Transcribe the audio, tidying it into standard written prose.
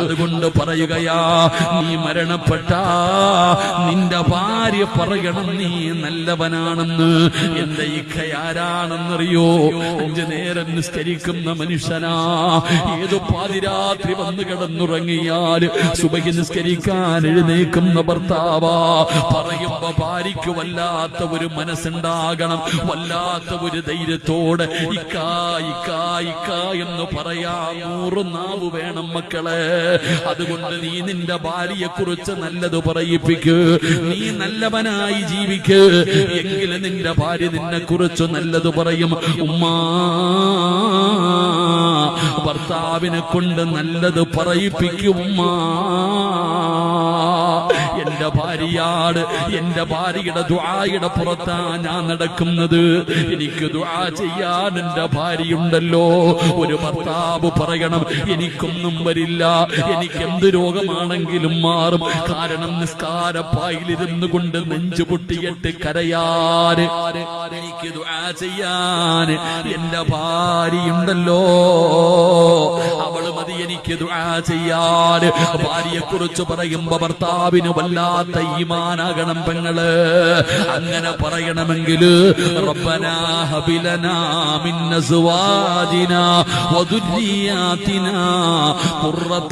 അതുകൊണ്ട് പറയുകയാ, നീ മരണപ്പെട്ട നിന്റെ ഭാര്യ പറയണം നീ നല്ലവനാണെന്ന്. എന്റെ ഇക്കയാരാണെന്നറിയോ? 5 നേരം നിസ്കരിക്കുന്ന മനുഷ്യനാ. ഏതോ പാതിരാത്രി വന്ന് കിടന്നുറങ്ങിയാൽ സുബഹി നിസ്കരിക്കാൻ എഴുന്നേക്കുന്ന ഭർത്താവാ. പറയുമ്പോ ഭാര്യയ്ക്ക് വല്ലാത്ത ഒരു മനസ്സുണ്ടാകണം, വല്ലാത്ത ഒരു ധൈര്യത്തോടെ ഇക്കാ ഇക്കാ ഇക്കാ എന്ന് പറയാ 100 നാവ് വേണം മക്കളെ. അതുകൊണ്ട് നീ നിന്റെ ഭാര്യയെ കുറിച്ച് നല്ലത് പറയിപ്പിക്ക്, നീ നല്ലവനായി ജീവിക്ക്, എങ്കിലും നിന്റെ ഭാര്യ നിന്നെ കുറിച്ച് നല്ലത് പറയും. ഉമ്മാ, ഭർത്താവിനെ കൊണ്ട് നല്ലത് പറയിപ്പിക്കും ഉമ്മാ. എന്റെ ഭാര്യയാണ്, എന്റെ ഭാര്യയുടെ ദുആയുടെ പുറത്താ ഞാൻ നടക്കുന്നത്. എനിക്ക് ദുആ ചെയ്യാൻ എന്റെ ഭാര്യയുണ്ടല്ലോ. ഒരു ഭർത്താവ് പറയണം, എനിക്കൊന്നും വരില്ല, എനിക്ക് എന്ത് രോഗമാണെങ്കിലും മാറും, കാരണം നിസ്കാരപ്പായിലിരുന്നു കൊണ്ട് നെഞ്ചു പൊട്ടിയിട്ട് കരയാന്, എനിക്ക് ദുആ ചെയ്യാൻ എന്റെ ഭാര്യയുണ്ടല്ലോ. അവള് മതി എനിക്ക് ദുആ ചെയ്യാൻ. ഭാര്യയെ കുറിച്ച് പറയുമ്പോ ഭർത്താവിന് വല്ലാത്ത ഈമാനാകണം പെങ്ങള്. അങ്ങനെ പറയണമെങ്കിൽ റബ്ബനാ ഹബിലനാ മിൻ അസ്വാജിനാ വദുരിയാതിനാ ഖുർറത